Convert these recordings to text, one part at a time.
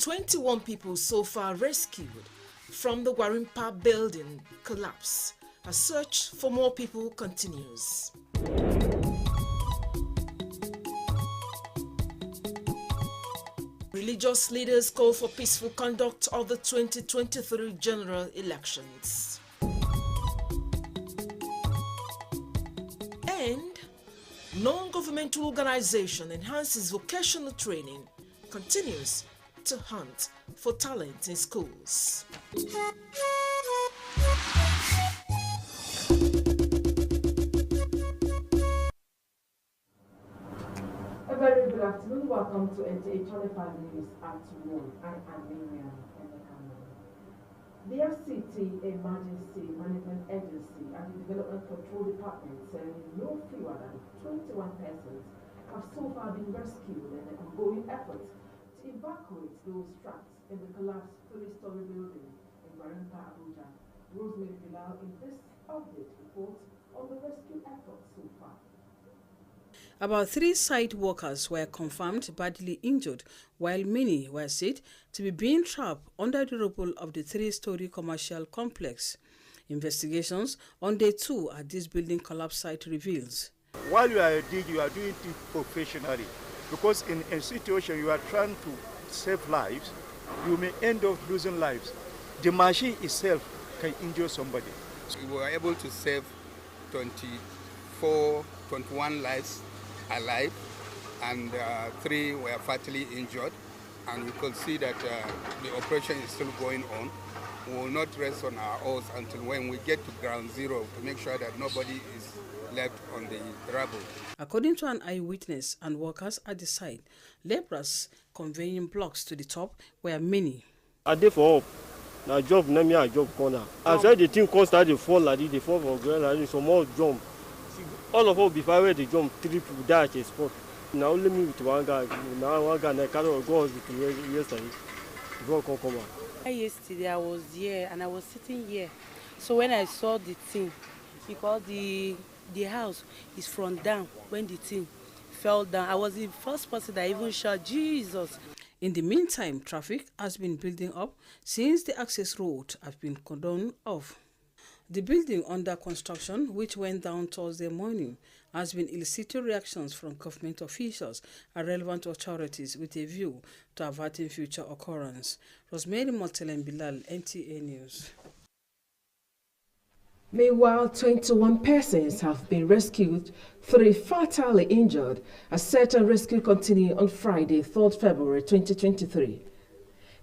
21 people so far rescued from the Warimpa building collapse. A search for more people continues. Religious leaders call for peaceful conduct of the 2023 general elections. And non-governmental organization enhances vocational training, continues to hunt for talent in schools. A very good afternoon. Welcome to NTA Channel 5 News at 1. I am Miriam Emekano. The FCT Emergency Management Agency and the Development Control Department say no fewer than 21 persons have so far been rescued in the ongoing efforts to evacuate those trapped in the collapsed 3-story building in Warimpa, Abuja. Rosemary Bilal in this update report on the rescue efforts so far. About 3 site workers were confirmed badly injured, while many were said to be being trapped under the rubble of the 3-story commercial complex. Investigations on day 2 at this building collapse site reveals. While you are digging, you are doing it professionally, because in a situation you are trying to save lives, you may end up losing lives. The machine itself can injure somebody. We were able to save 21 lives alive, and 3 were fatally injured, and you could see that the operation is still going on. We will not rest on our oars until when we get to ground zero to make sure that nobody is left on the rubble. According to an eyewitness and workers at the site, laborers conveying blocks to the top were many. I did for up. Now job name me a job corner. I said the thing cost the fall like the fall for ground like so more jump. All of us before where the jump 3 people die at a spot. Now only me with one guy. Now one guy I can't go hospital yesterday. Before come out. Yesterday I was here and I was sitting here. So when I saw the thing, because the house is from down, when the thing fell down, I was the first person that even shouted, Jesus. In the meantime, traffic has been building up since the access road has been cordoned off. The building under construction, which went down Thursday morning, has been eliciting reactions from government officials and relevant authorities with a view to averting future occurrence. Rosemary Motelem Bilal, NTA News. Meanwhile, 21 persons have been rescued, 3 fatally injured. A search and rescue continued on Friday, 3rd February 2023.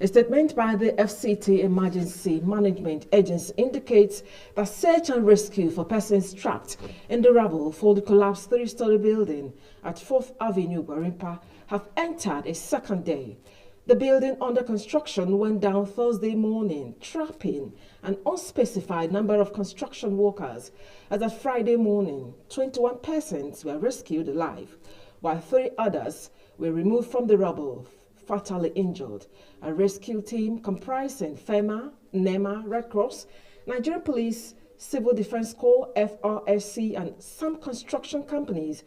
A statement by the FCT Emergency Management Agency indicates that search and rescue for persons trapped in the rubble for the collapsed 3-story building at 4th Avenue, Warimpa, have entered a second day. The building under construction went down Thursday morning, trapping an unspecified number of construction workers. As of Friday morning, 21 persons were rescued alive, while 3 others were removed from the rubble, fatally injured. A rescue team comprising FEMA, NEMA, Red Cross, Nigerian Police, Civil Defense Corps, FRSC, and some construction companies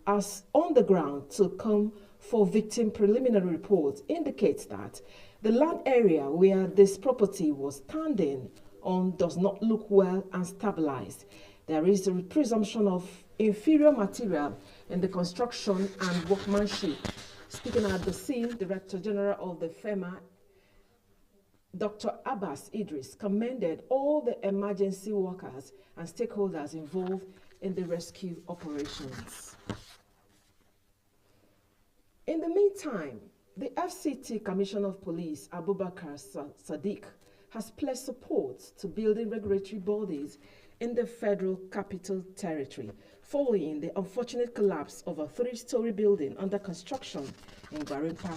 are on the ground to come for victim preliminary reports indicates that the land area where this property was standing on does not look well and stabilized. There is a presumption of inferior material in the construction and workmanship. Speaking at the scene, Director General of the FEMA, Dr. Abbas Idris, commended all the emergency workers and stakeholders involved in the rescue operations. In the meantime, the FCT Commissioner of Police, Abubakar Sadiq, has pledged support to building regulatory bodies in the Federal Capital Territory following the unfortunate collapse of a 3-story building under construction in Warimpa.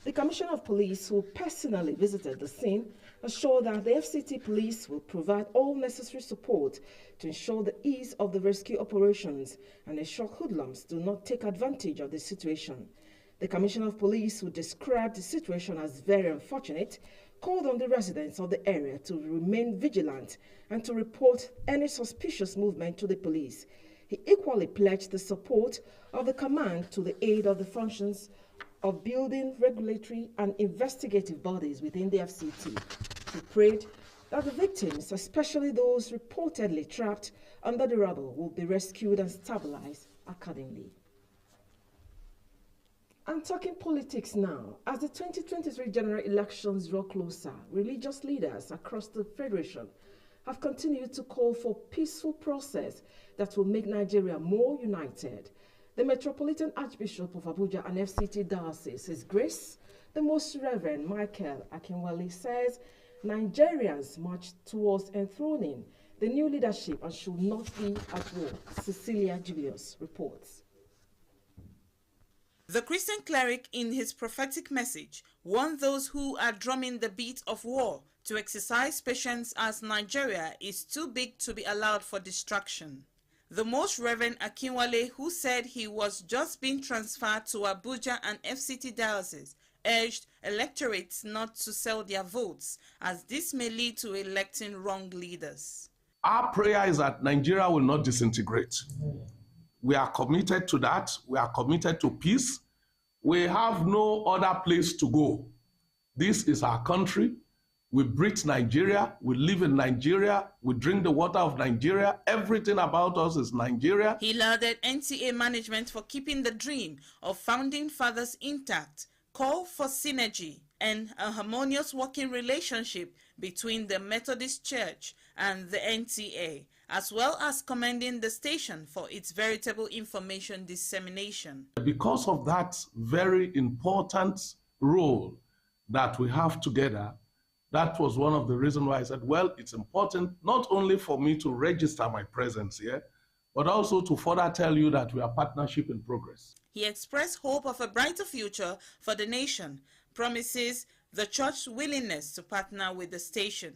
The Commissioner of Police, who personally visited the scene, assured that the FCT Police will provide all necessary support to ensure the ease of the rescue operations and ensure hoodlums do not take advantage of the situation. The Commissioner of Police, who described the situation as very unfortunate, called on the residents of the area to remain vigilant and to report any suspicious movement to the police. He equally pledged the support of the command to the aid of the functions of building regulatory and investigative bodies within the FCT. He prayed that the victims, especially those reportedly trapped under the rubble, will be rescued and stabilized accordingly. And talking politics now, as the 2023 general elections draw closer, religious leaders across the Federation have continued to call for peaceful process that will make Nigeria more united. The Metropolitan Archbishop of Abuja and FCT Diocese, His Grace, the Most Reverend Michael Akinwale, says Nigerians march towards enthroning the new leadership and should not be at war. Cecilia Julius reports. The Christian cleric, in his prophetic message, warned those who are drumming the beat of war to exercise patience as Nigeria is too big to be allowed for distraction. The Most Reverend Akinwale, who said he was just being transferred to Abuja and FCT Diocese, urged electorates not to sell their votes, as this may lead to electing wrong leaders. Our prayer is that Nigeria will not disintegrate. We are committed to that. We are committed to peace. We have no other place to go. This is our country. We breathe Nigeria. We live in Nigeria. We drink the water of Nigeria. Everything about us is Nigeria. He lauded NTA management for keeping the dream of founding fathers intact, called for synergy and a harmonious working relationship between the Methodist Church and the NTA, as well as commending the station for its veritable information dissemination. Because of that very important role that we have together, that was one of the reasons why I said, well, it's important not only for me to register my presence here, but also to further tell you that we are partnership in progress. He expressed hope of a brighter future for the nation, promises the church's willingness to partner with the station.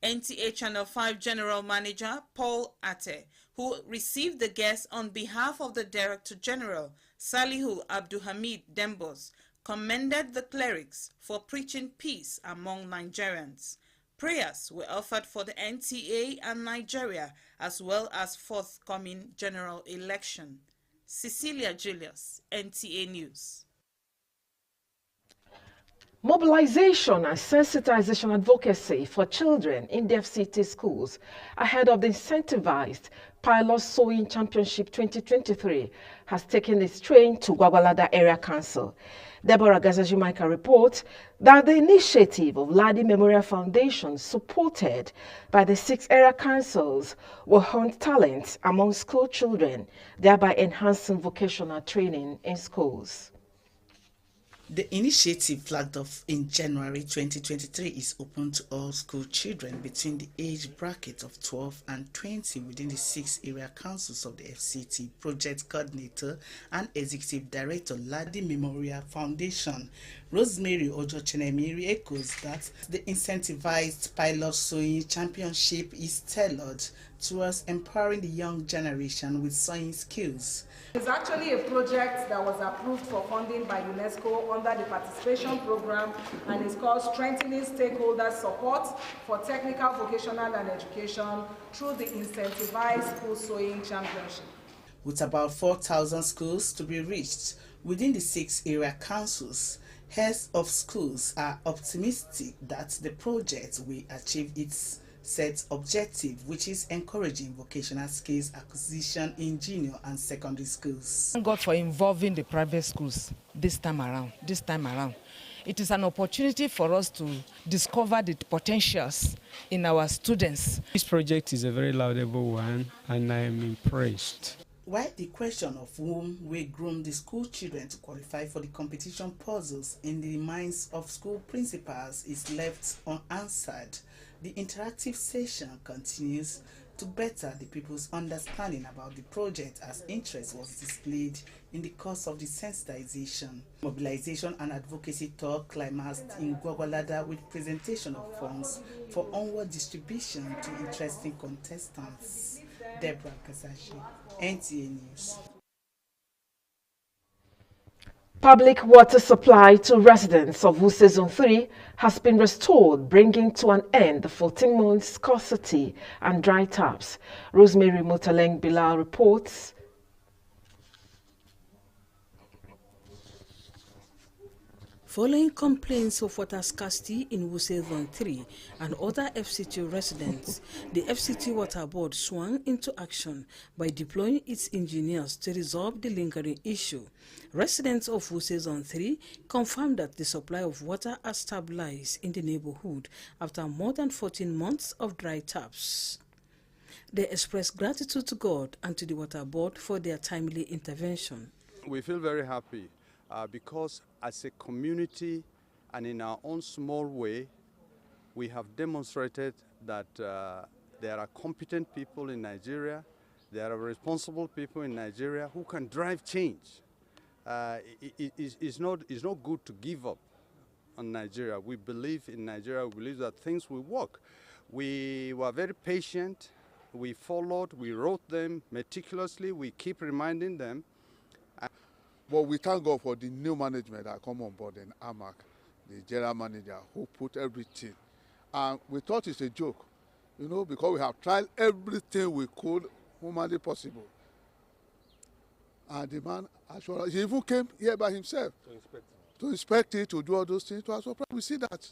NTA Channel 5 General Manager Paul Ate, who received the guests on behalf of the Director General, Salihu Abdulhamid Dembos, commended the clerics for preaching peace among Nigerians. Prayers were offered for the NTA and Nigeria, as well as forthcoming general election. Cecilia Julius, NTA News. Mobilization and sensitization advocacy for children in the FCT schools ahead of the incentivized Pilot Sewing Championship 2023 has taken its train to Gwagwalada Area Council. Deborah Gazajumaika reports that the initiative of Ladi Memorial Foundation, supported by the 6 area councils, will hunt talent among school children, thereby enhancing vocational training in schools. The initiative, flagged off in January 2023, is open to all school children between the age bracket of 12 and 20 within the 6 area councils of the FCT. Project coordinator and executive director, Ladi Memorial Foundation, Rosemary Ojo-Chenemiri, echoes that the incentivized Pilot Sewing Championship is tailored towards empowering the young generation with sewing skills. It's actually a project that was approved for funding by UNESCO under the participation program, and it's called Strengthening Stakeholder Support for Technical, Vocational and Education through the Incentivized School Sewing Championship. With about 4,000 schools to be reached within the 6 area councils, heads of schools are optimistic that the project will achieve its set objective, which is encouraging vocational skills acquisition in junior and secondary schools. Thank God for involving the private schools this time around. It is an opportunity for us to discover the potentials in our students. This project is a very laudable one, and I am impressed. While the question of whom will groom the school children to qualify for the competition puzzles in the minds of school principals is left unanswered, the interactive session continues to better the people's understanding about the project, as interest was displayed in the course of the sensitization. Mobilization and advocacy talk climaxed in Gwagwalada with presentation of funds for onward distribution to interesting contestants. Deborah Kasashi, NTA News. Public water supply to residents of Wuse Zone 3 has been restored, bringing to an end the 14-month scarcity and dry taps. Rosemary Mutaleng Bilal reports. Following complaints of water scarcity in Wuse Zone 3 and other FCT residents, the FCT Water Board swung into action by deploying its engineers to resolve the lingering issue. Residents of Wuse Zone 3 confirmed that the supply of water has stabilized in the neighborhood after more than 14 months of dry taps. They expressed gratitude to God and to the Water Board for their timely intervention. We feel very happy because as a community and in our own small way, we have demonstrated that there are competent people in Nigeria, there are responsible people in Nigeria who can drive change. It's not good to give up on Nigeria. We believe in Nigeria, we believe that things will work. We were very patient, we followed, we wrote them meticulously, we keep reminding them. But we thank God for the new management that come on board in AMAC, the general manager who put everything. And we thought it's a joke, you know, because we have tried everything we could humanly possible. And the man, actually, he even came here by himself to inspect it, to do all those things. To our surprise, we see that.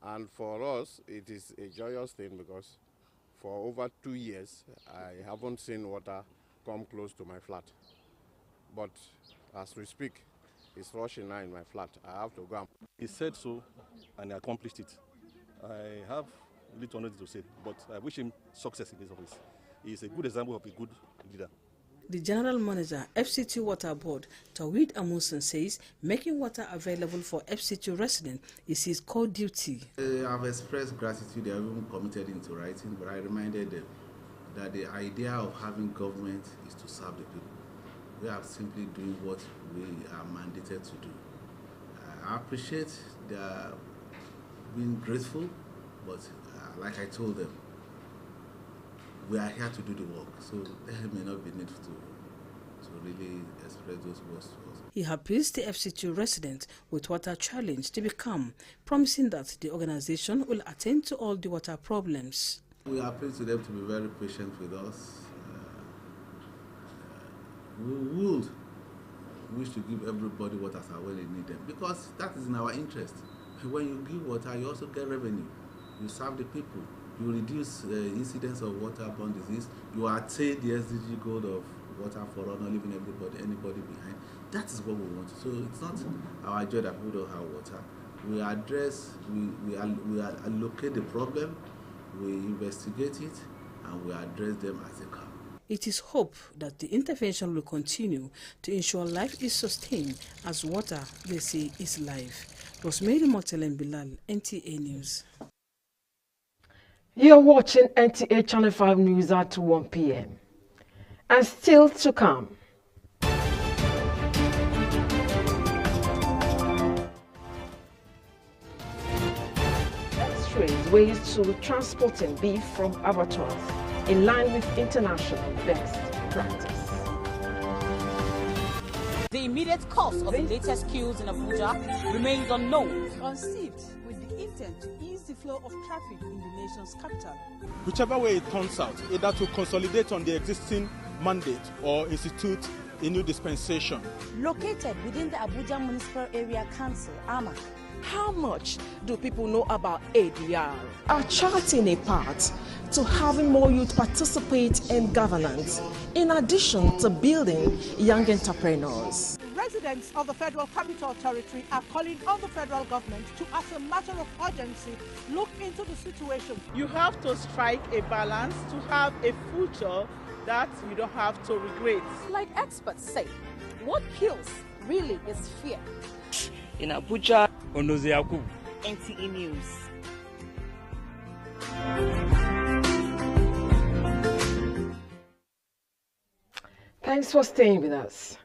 And for us, it is a joyous thing because for over 2 years, I haven't seen water come close to my flat. But as we speak, it's rushing now in my flat. I have to go. He said so, and he accomplished it. I have little nothing to say, but I wish him success in his office. He is a good example of a good leader. The General Manager, FCT Water Board, Tawid Amuson, says making water available for FCT residents is his core duty. I've expressed gratitude. They have even committed into writing, but I reminded them that the idea of having government is to serve the people. We are simply doing what we are mandated to do. I appreciate their being grateful, but like I told them, we are here to do the work, so there may not be need to really express those words to us. He appeals the FCT residents with water challenge to be calm, promising that the organization will attend to all the water problems. We appeal to them to be very patient with us. We would wish to give everybody water as well they need them, because that is in our interest. When you give water, you also get revenue. You serve the people. You reduce incidence of waterborne disease. You attain the SDG goal of water for all, not leaving anybody behind. That is what we want. So it's not our joy that we don't have water. We address, we allocate the problem, we investigate it, and we address them as they come. It is hoped that the intervention will continue to ensure life is sustained, as water, they say, is life. Rosemary Motelem Bilal, NTA News. You're watching NTA Channel 5 News at 1 p.m. And still to come. X-rays ways to transporting beef from abattoirs in line with international best practice. The immediate cause of the latest queues in Abuja remains unknown. Conceived with the intent to ease the flow of traffic in the nation's capital. Whichever way it turns out, either to consolidate on the existing mandate or institute a new dispensation. Located within the Abuja Municipal Area Council, AMAC. How much do people know about ADR? Are charting a path to having more youth participate in governance, in addition to building young entrepreneurs. Residents of the Federal Capital Territory are calling on the federal government to, as a matter of urgency, look into the situation. You have to strike a balance to have a future that you don't have to regret. Like experts say, what kills really is fear. In Abuja, Onoze Yakubu, NTA News. Thanks for staying with us.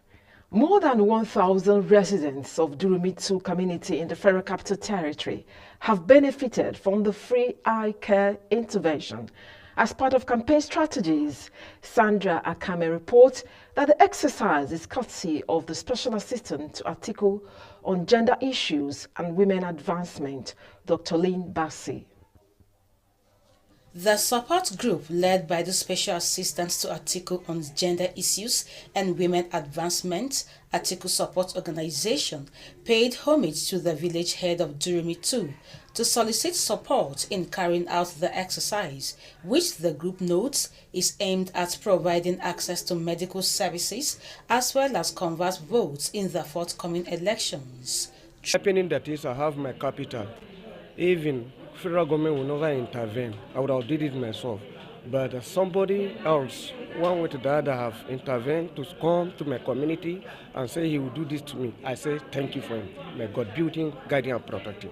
More than 1,000 residents of Durumi 2 community in the Federal Capital Territory have benefited from the free eye care intervention. As part of campaign strategies, Sandra Akame reports that the exercise is courtesy of the Special Assistant to Article on Gender Issues and Women Advancement, Dr. Lynn Bassi. The support group, led by the Special Assistant to Atiku on Gender Issues and Women Advancement, Atiku Support Organization, paid homage to the village head of Durumi II to solicit support in carrying out the exercise, which the group notes is aimed at providing access to medical services as well as convert votes in the forthcoming elections. Happening that is, I have my capital. Even federal government will never intervene. I would have did it myself. But somebody else, one way to the other, have intervened to come to my community and say he will do this to me. I say thank you for him. May God build him, guide him, and protect him.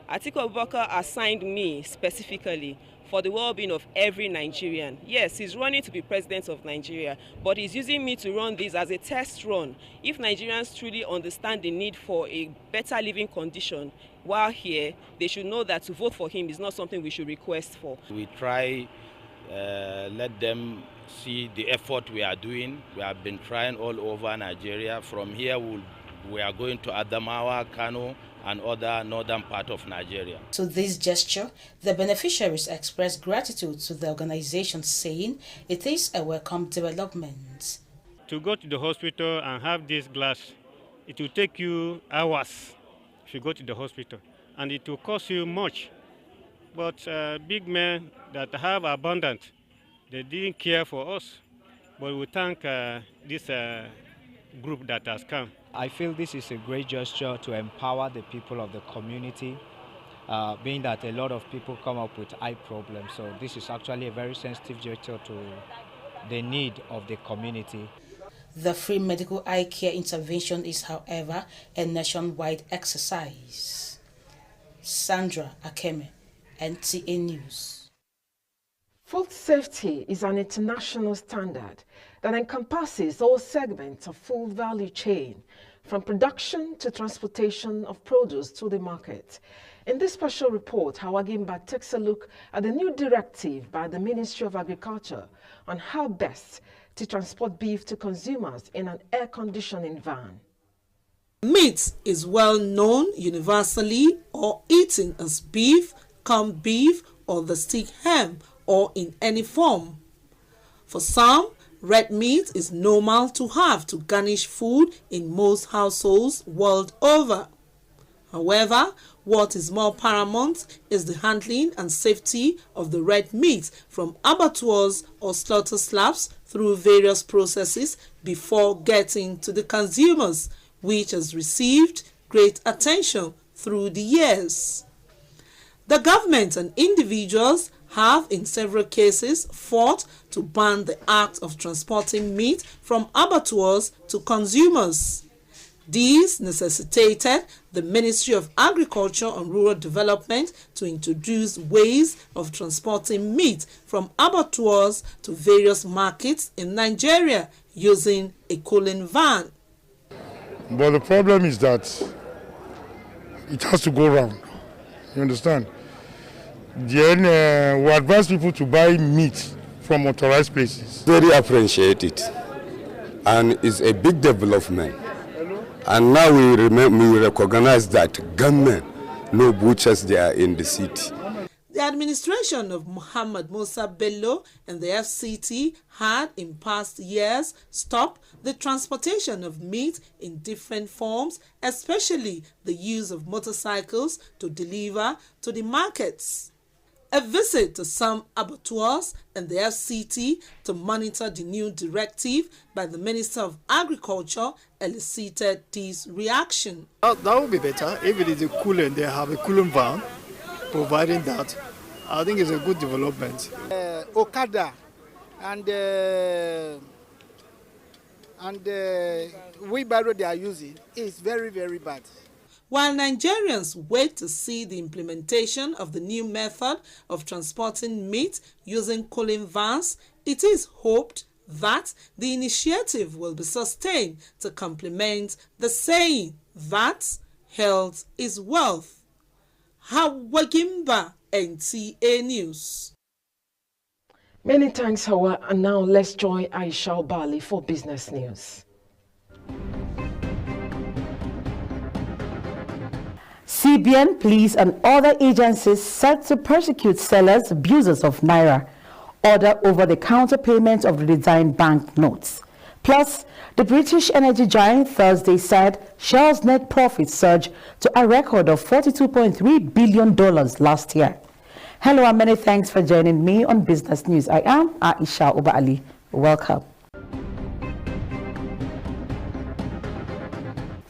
Atiku Abubakar assigned me specifically for the well-being of every Nigerian. Yes, he's running to be president of Nigeria, but he's using me to run this as a test run. If Nigerians truly understand the need for a better living condition while here, they should know that to vote for him is not something we should request for. We try, let them see the effort we are doing. We have been trying all over Nigeria. From here, we are going to Adamawa, Kano, and other northern part of Nigeria. To this gesture, the beneficiaries expressed gratitude to the organization, saying it is a welcome development. To go to the hospital and have this glass, it will take you hours if you go to the hospital, and it will cost you much. But big men that have abundance, they didn't care for us. But we thank this group that has come. I feel this is a great gesture to empower the people of the community, being that a lot of people come up with eye problems. So this is actually a very sensitive gesture to the need of the community. The free medical eye care intervention is, however, a nationwide exercise. Sandra Akeme, NTA News. Food safety is an international standard that encompasses all segments of food value chain, from production to transportation of produce to the market. In this special report, Hawagimba takes a look at the new directive by the Ministry of Agriculture on how best to transport beef to consumers in an air-conditioning van. Meat is well known universally or eaten as beef, corned beef, or the stick ham, or in any form. For some, red meat is normal to have to garnish food in most households world over. However, what is more paramount is the handling and safety of the red meat from abattoirs or slaughter slabs through various processes before getting to the consumers, which has received great attention through the years. The government and individuals have in several cases fought to ban the act of transporting meat from abattoirs to consumers. This necessitated the Ministry of Agriculture and Rural Development to introduce ways of transporting meat from abattoirs to various markets in Nigeria using a cooling van. But the problem is that it has to go round. You understand? Then we advise people to buy meat from authorized places. Very appreciate it, and it's a big development. And now we recognize that government, no butchers there in the city. The administration of Muhammad Musa Bello and the FCT had in past years stopped the transportation of meat in different forms, especially the use of motorcycles to deliver to the markets. A visit to some abattoirs and the FCT to monitor the new directive by the Minister of Agriculture elicited this reaction. That would be better if it is a cooling. They have a cooling van providing that. I think it's a good development. Okada and wheelbarrow they are using is very, very bad. While Nigerians wait to see the implementation of the new method of transporting meat using cooling vans, it is hoped that the initiative will be sustained to complement the saying that health is wealth. Hawagimba, NTA News. Many thanks, Hawa, and now let's join Aisha Bali for business news. CBN, police and other agencies set to prosecute sellers, abusers of Naira. Order over the counter payment of redesigned bank notes. Plus, the British energy giant Thursday said Shell's net profits surged to a record of $42.3 billion last year. Hello and many thanks for joining me on Business News. I am Aisha Uba Ali. Welcome.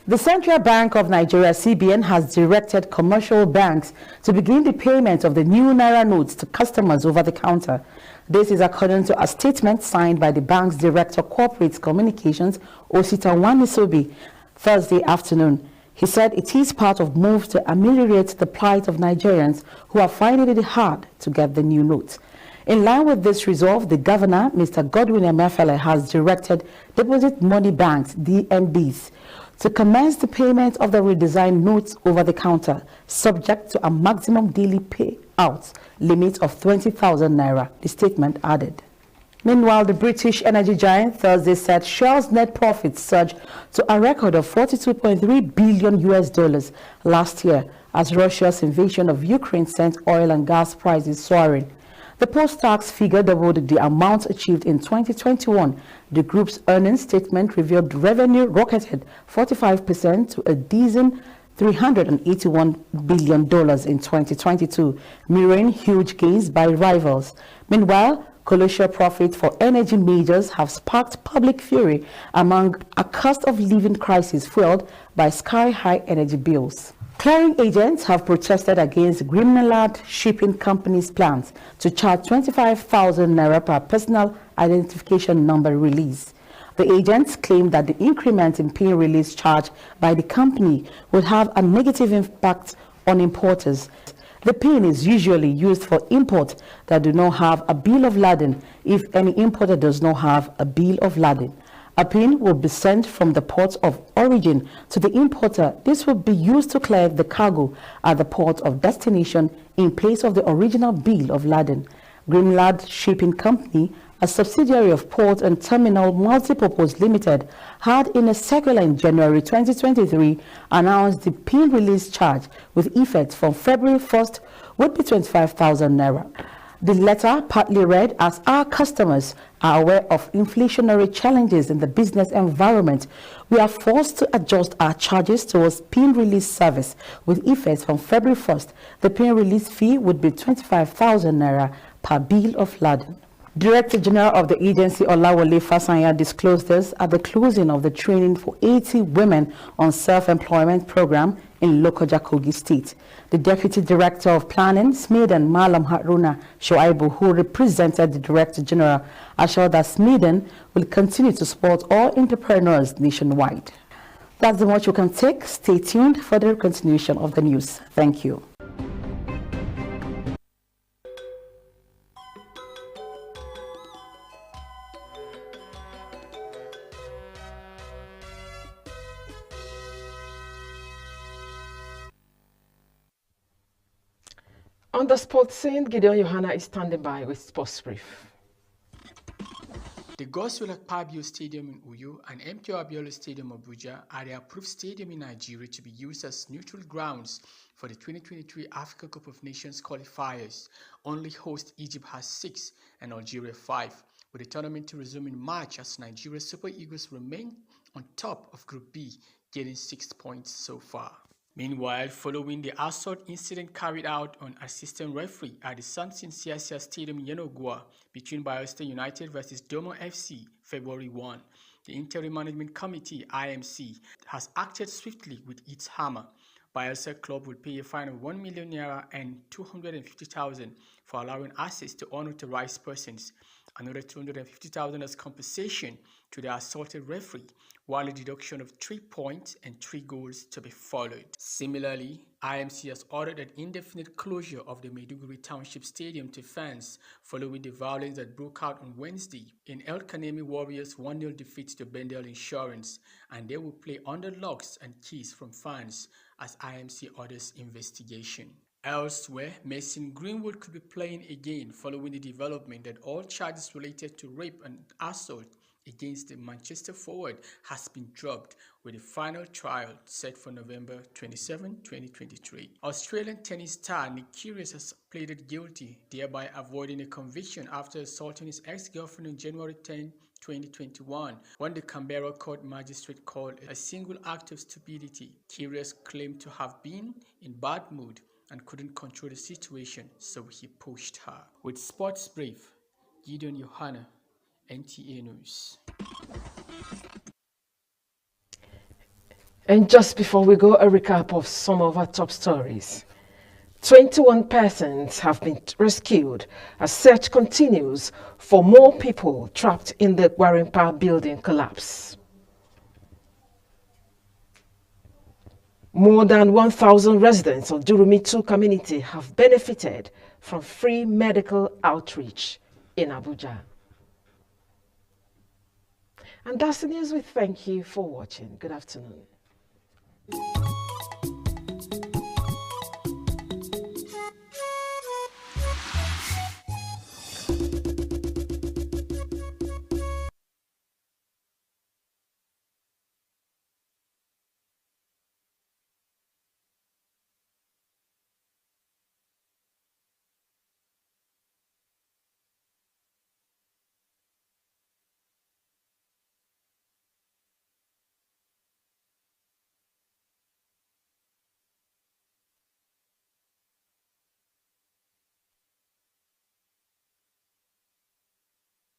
The Central Bank of Nigeria, CBN, has directed commercial banks to begin the payment of the new Naira notes to customers over the counter. This is according to a statement signed by the bank's Director of Corporate Communications, Osita Wanisobi, Thursday afternoon. He said it is part of moves to ameliorate the plight of Nigerians who are finding it hard to get the new notes. In line with this resolve, the governor, Mr. Godwin Emefiele, has directed deposit money banks, DMBs, to commence the payment of the redesigned notes over the counter, subject to a maximum daily payout limit of 20,000 naira, the statement added. Meanwhile, the British energy giant Thursday said Shell's net profits surged to a record of $42.3 billion last year as Russia's invasion of Ukraine sent oil and gas prices soaring. The post-tax figure doubled the amount achieved in 2021. The group's earnings statement revealed revenue rocketed 45% to a decent $381 billion in 2022, mirroring huge gains by rivals. Meanwhile, colossal profits for energy majors have sparked public fury among a cost of living crisis fueled by sky-high energy bills. Clearing agents have protested against Greenland Shipping Company's plans to charge 25,000 naira per personal identification number release. The agents claim that the increment in PIN release charge by the company would have a negative impact on importers. The PIN is usually used for imports that do not have a bill of lading if any importer does not have a bill of lading. A PIN will be sent from the port of origin to the importer. This will be used to clear the cargo at the port of destination in place of the original bill of lading. Greenland Shipping Company, a subsidiary of Port and Terminal Multipurpose Limited, had in a circular in January 2023 announced the PIN release charge with effect from February 1st would be 25,000 naira. The letter partly read as our customers are aware of inflationary challenges in the business environment. We are forced to adjust our charges towards PIN release service with effect from February 1st. The PIN release fee would be 25,000 naira per bill of lading. Director General of the agency, Olawale Fasanya, disclosed this at the closing of the training for 80 women on self-employment program in Lokoja, Kogi State. The Deputy Director of Planning, SMIDEN, Malam Haruna Shoaibu, who represented the Director General, assured that SMIDEN will continue to support all entrepreneurs nationwide. That's the much you can take. Stay tuned for the continuation of the news. Thank you. On the sports scene, Gideon Johanna is standing by with Sports Brief. The Godswill Akpabio Stadium in Uyo and MKO Abiola Stadium Abuja are the approved stadium in Nigeria to be used as neutral grounds for the 2023 Africa Cup of Nations qualifiers. Only host Egypt has 6 and Algeria 5, with the tournament to resume in March as Nigeria Super Eagles remain on top of Group B, getting 6 points so far. Meanwhile, following the assault incident carried out on assistant referee at the Samson Siasia Stadium in Yenogua between Bayelsa United versus Domo FC February 1, the Interim Management Committee (IMC) has acted swiftly with its hammer. Bayelsa Club will pay a fine of 1 million naira and 250,000 for allowing access to unauthorized persons, another 250,000 as compensation to the assaulted referee, while a deduction of 3 points and 3 goals to be followed. Similarly, IMC has ordered an indefinite closure of the Maiduguri Township Stadium to fans following the violence that broke out on Wednesday in El Kanemi Warriors' 1-0 defeat to Bendel Insurance, and they will play under locks and keys from fans as IMC orders investigation. Elsewhere, Mason Greenwood could be playing again following the development that all charges related to rape and assault against the Manchester forward has been dropped, with the final trial set for November 27, 2023. Australian tennis star Nick Kyrgios has pleaded guilty, thereby avoiding a conviction after assaulting his ex-girlfriend on January 10, 2021, when the Canberra court magistrate called it a single act of stupidity. Kyrgios claimed to have been in bad mood and couldn't control the situation, so he pushed her. With Sports Brief, Gideon Yohana, NTA News. And just before we go, a recap of some of our top stories. 21 persons have been rescued as search continues for more people trapped in the Gwarinpa building collapse. More than 1,000 residents of Durumitu community have benefited from free medical outreach in Abuja. And that's the news. We thank you for watching. Good afternoon.